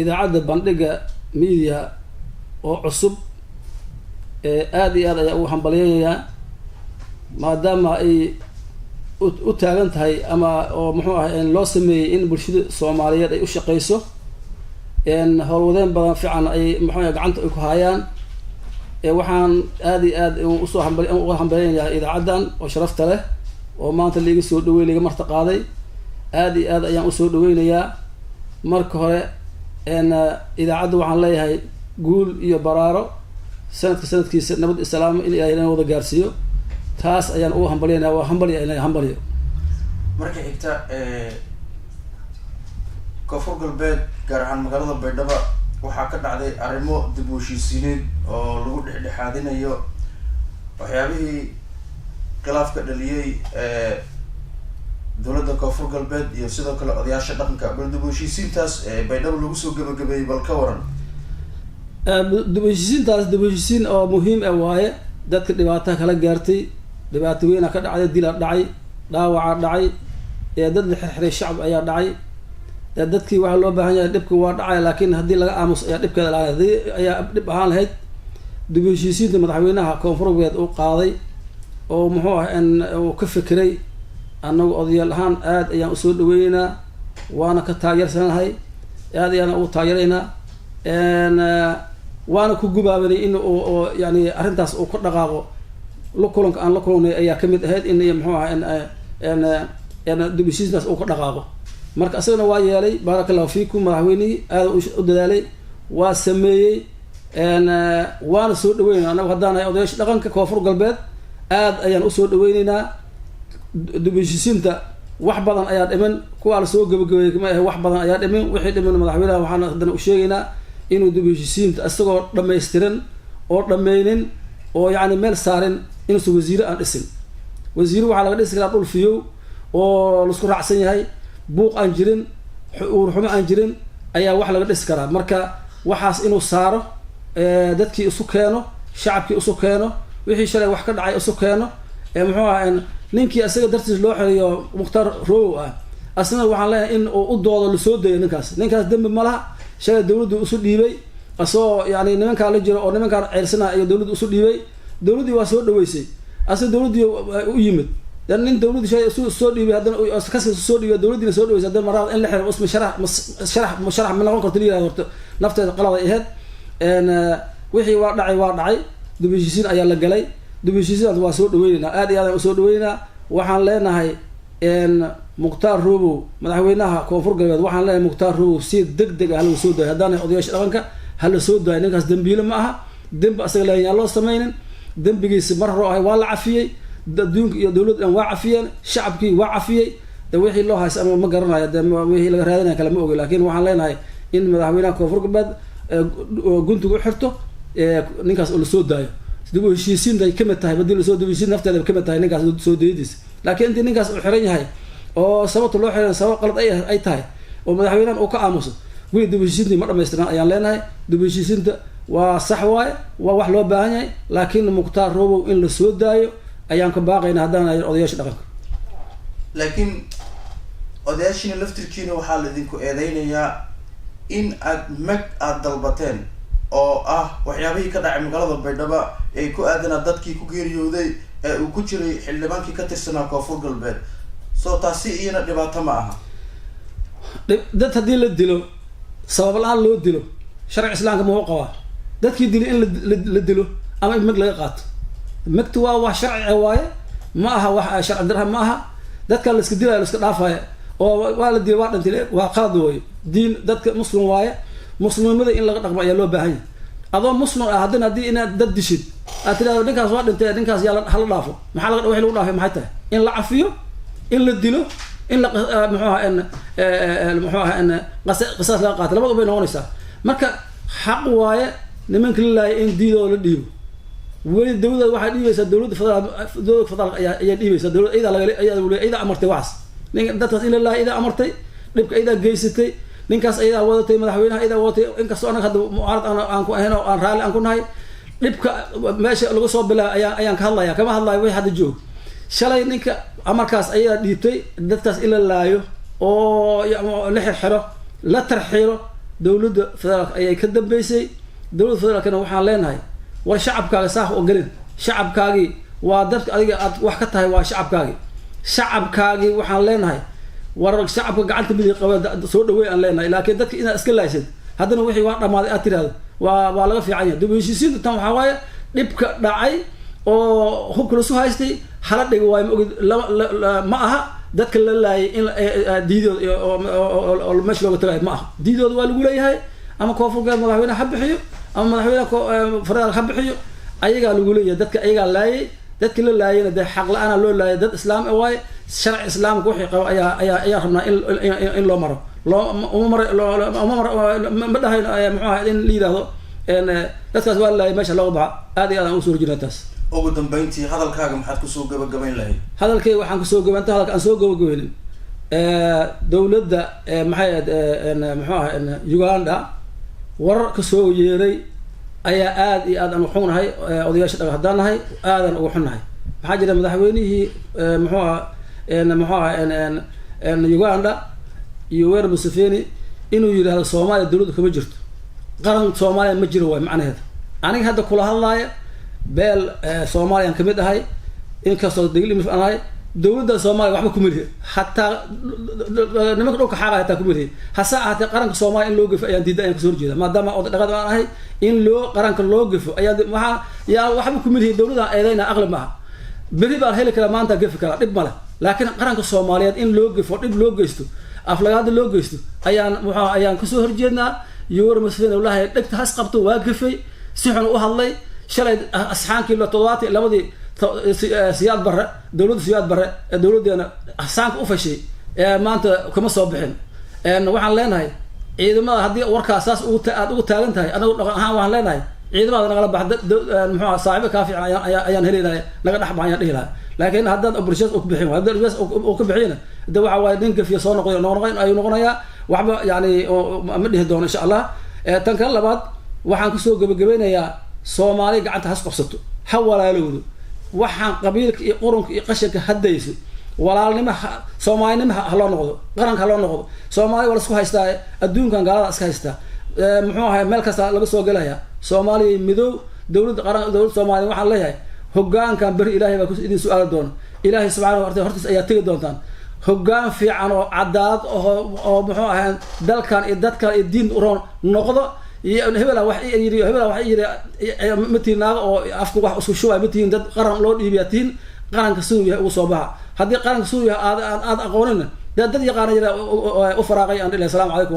idaacadda bandhiga media oo cusub aad iyo aad ayaa ugu hambalyeeyayaa maadaama ay u taagan tahay ama oo muxuu ahay loo sameeyey in bulshada Soomaaliyeed ay u shaqeyso howlwadeen badan fiican ay muxuu gacanta ay ku hayaan waxaan aad iyo aad usoo hambalyeeyayaa idaacaddan oo sharafta leh oo maanta liiga soo dhaweey liiga marti qaaday aad iyo aad ayaan usoo dhaweynayaa marka hore idaacadda waxaan leeyahay guul iyo baraaro sanadkiisa nabad islaam in ilaahay inoo wada gaarsiiyo taas ayaan ugu hambalyeynaa waa hambalyo marka xigta koonfur galbeed gaar ahaan magaalada Baydhabo waxaa ka dhacday arrimo dib u heshiisiineed oo lagu dhexdhexaadinayo waxyaabihii khilaafka dhaliyay dowladda koonfur galbeed iyo sidoo kale odayaasha dhaqanka bal dib u heshiisiintaas Baydhabo lagu soo gabagabeeyay bal ka waran dib u heshiisiin oo muhiim ah waaye dadka dhibaato kala gaartay dhibaato weyn ka dhacday dil dhacay dhaawac dhacay dad la xirxiray shacab ayaa dhacay dadkii waxa loo baahan yahay dhibku waa dhacay laakiin hadii laga aamus ayaa dhibkeeda lahayd ayaa dhib ahaan lahayd dib u heshiisiinta madaxweynaha koonfur galbeed uu qaaday oo muxuu ah in uu ka fikiray anagu odayaal ahaan aad ayaan u soo dhaweynaynaa waana ka taageersanahay aad ayaan u taageeraynaa waana ku gubaabanay in uu yani arrintaas uu ka dhaqaaqo la kulanka aan la kulannay ayaa kamid ahayd in muxuu ah in dib u heshiisiintaas uu ka dhaqaaqo marka asagana waa yeelay barakallahu fiikum madaxweynihii aad u dadaalay waa sameeyey waana soo dhaweynaa anagu haddaan ahay odayaasha dhaqanka koonfur galbeed aad ayaan usoo dhaweynaynaa dib u heshiisiinta wax badan ayaa dhiman kuwaa la soo gabagabeeyey kama ahe wax badan ayaa dhiman wixii dhiman madaxweynaha waxaan haddana u sheegaynaa inuu dib u heshiisiinta isagoo dhammaystiran oo dhammeynin oo yacni meel saarin inuusan wasiire aan dhisin wasiire waxaa laga dhisi karaa dhul fiyow oo laisku raacsan yahay buuq aan jirin uurxumo aan jirin ayaa wax laga dhisi karaa marka waxaas inuu saaro dadkii isu keeno shacabkii isu keeno wixii shalay wax ka dhacay isu keeno muxuu ahaa ninkii asaga dartiis loo xiriyo Mukhtaar Row ah asna waxaan leeyahay in uu u doodo la soo dayo ninkaas dambi ma laha shalay dawladdu isu dhiibay asoo yani nimanka la jiro oo nimanka ceersana iyo dawladdu isu dhiibay dawladdii waa soo dhaweysay asna dawladdii u yimid dan nin dawladdu shalay soo dhiibay haddana kaska soo dhiibay dawladdiina soo dhaweysay haddana marada in la xiro isma sharax ma noqon karto liyaa horta nafteeda qalad ay ahayd wixii waa dhacay dib u heshiisiin ayaa la galay dib u heshiisiintaas waa soo dhaweynaynaa aad iyo aad ayaan usoo dhaweynaynaa waxaan leenahay Mukhtaar Robow madaxweynaha koonfur galbeed waxaan leenahay Mukhtaar Robow si degdeg ah lagu soo daayo haddaan odayaasha dhaqanka hala soo daayo ninkaas dambiile ma aha dambi asaga leeyahay loo sameeynin dambigiisa mar hore ah waa la cafiyay adduunka iyo dawladda waa cafiyeen shacabkii waa cafiyay wixii loo haysto ama ma garanayo wixii laga raadinayo kala ma ogi laakiin waxaan leenahay in madaxweynaha koonfur galbeed guntiga u xirto ninkaas oo la soo daayo dib u heshiisiinta ay kamid tahay badii la soo dib u heshiisiin nafteeda ay kamid tahay ninkaas soo daayadiisa laakiin intii ninkaas uu xiran yahay oo sababta loo xiran sabab qalad ay tahay oo madaxweynaha uu ka aamuso weli dib u heshiisiinta ma dhamaystiran ayaan leenahay dib u heshiisiinta waa sax waaye waa wax loo baahan yahay laakiin Mukhtaar Robow in la soo daayo ayaan ka baaqaynaa haddaan ay odayaasha dhaqanka laakiin odayaashina laftirkiina waxaa la idinku eedeynayaa in aad dalbateen oo ah waxyaabihii ka dhacay magaalada Baydhabo ay ku aadanaa dadkii ku geeriyooday ee uu ku jiray xildhibaankii ka tirsanaa koonfur galbeed soo taasi iyana dhibaato ma aha dad haddii la dilo sabab la-aan loo dilo sharci islaamka ma u qabaa dadkii dili in la dilo ama mag laga qaato magtu waa wax sharci waaye ma aha wax sharci darha ma aha dadka la iska dilaayo la iska dhaafaya oo waa la dilay waa dhintay waa qalad weeye diin dadka muslim waaye muslimnimada in laga dhaqmo ayaa loo baahan yahay adoo muslim ah haddana haddii inaad dad dishid aad tiraahdo ninkaas waa dhintay ninkaas yaa hala dhaafo maxaa wixii lagu dhaafay maxay tahay in la cafiyo in la dilo in la muxuu ahaa in qisaas laga qaato labada bay noqonaysaa marka xaq waaye nimanka lilaaya in diidoo la dhiibo weli dawladda waxay dhiibaysaa dawladda federaalka ayaa dhiibaysaa dawladda iyadaa amartay waxaas dadkaas in lilaaya iyadaa amartay dhibka iyadaa geysatay ninkaas ayadaa wadatay madaxweynaha ayadaa wadatay inkastoo anaga hadda mucaarad aan ku ahayn oo aan raalli aan ku nahay dhibka meesha lagu soo bilaabay ayaan ka hadlaya kama hadlayo wixii hadda joog shalay ninka amarkaas ayadaa dhiibtay dadkaas in la laayo oo la xirxiro la tarxiilo dowladda federaalka ayay ka dambeysay dowladda federaalkana waxaan leenahay war shacabkaaga saah oo gelin shacabkaagii waa dadka adiga aad wax ka tahay waa shacabkaagii waxaan leenahay war shacabka gacanta midig qaba soo dhaweey aan leenahay laakiin dadka inaad iska laaysid haddana wixii waa dhamaaday aad tiraahdo waa laga fiican yahay dib-u-heshiisiinta tan waxaa waaye dhibka dhacay oo hubka lasu haystay hala dhigo waayo maogid ma aha dadka la laayay in diidooda oo meesha looga tagayo ma aha diidooda waa lagu leeyahay ama koonfurgeed madaxweyne ha bixiyo ama madaxweyne federaalk ha bixiyo ayagaa lagu leeyahay dadka ayagaa laayay dadka la laayayna dee xaq la-aana loo laayay dad islaam waaye sharci islaamka wixii qabo ayaa rabnaa in loo maro ma dhahayno muxuu ahay in la yidhaahdo dadkaas waa la laayay meesha looga baxa aad iyo aad aan usoo horjeednaa taas ugu dambeyntii hadalkaaga maxaad kusoo gabagabayn lahayd hadalkayga waxaan kusoo gabanta hadalka aan soo gabagabaynin dowladda maxay muxuu ahay Uganda warar ka soo yeeray ayaa aad iyo aad aan u xunnahay odayaasha dhaga haddaan nahay aadan ugu xunnahay maxaa jira madaxweynihii muxuu ahaa Uganda Yoweri Museveni inuu yidhaahdo Soomaaliya dowladda kama jirto qaran Soomaaliya ma jiro waay macnaheeda aniga hadda kula hadlaaya beel Soomaaliyaan kamid ahay inkastoo degli aan ahay dowladda Soomaaliya waxba kuma lihi hataa nimanka dhulka xaaqa hataa kuma lihi hasa ahaatee qaranka Soomaaliya in loo gafo ayaan diiday ayaan kasoo horjeeda maadaama oday dhaqan aan ahay in loo qaranka loo gafo ayaa waxaa yaa waxba kuma lihi dowladda eedayna aqli maaha beri baan heli karaa maanta gafi karaa dhib male laakiin qaranka Soomaaliyeed in loo gafo dhib loo geysto aflagaada loo geysto ayaan kasoo horjeednaa Yoweri Museveni wallahi dhigta has qabto waa gafay si xun u hadlay shalay asxaankii la toddobaatay labadii siyaad barre dowladda siyaad barre dowladdeena asxaanka u fashay maanta kama soo bixin waxaan leenahay ciidamada haddii warkaas saas aad ugu taagan tahay anagu dhaqan ahaan waxaan leenahay ciidamada nagala baxda muxuu saaxiibo kaa fiican ayaan helaynaya naga dhex baxayaan dhihi lahaa laakiin haddaad obrishas ku bixin haddaad obrishas ku bixiyana de waxa waaye nin gafiya soo noqday ayuu noqonayaa waxba yani ma dhihi doono insha allah tan kale labaad waxaan kusoo gabagabeynayaa Soomaali gacanta has qabsato ha walaalowdo waxaan qabiilka iyo qurunka iyo qashanka haddayso walaalnimo Soomaalinimo ha loo noqdo qaranka ha loo noqdo Soomaali wala isku haystaa adduunkan gaalada iska haystaa muxuu ahay meel kasta laga soo galaya Soomaaliya midow dowladda Soomaaliya waxaan leeyahay hoggaankan bari Ilaahay baa idin su'aal doona Ilaahay subxaanahu wa ta'aala hortiis ayaa tagi doontaan hoggaan fiican oo cadaalad oo muxuu ahay dalkan iyo dadkan iyo diin u roon noqdo hebela wax yiri matiinaaga oo afku wax isku shubay matiin dad qaran loo dhiibiyatiin qaranka Suuriya ugu soo baxa haddii qaranka Suuriya aad aqoonina dad yaqaan u faraaqay aan ilaa salaam calaykum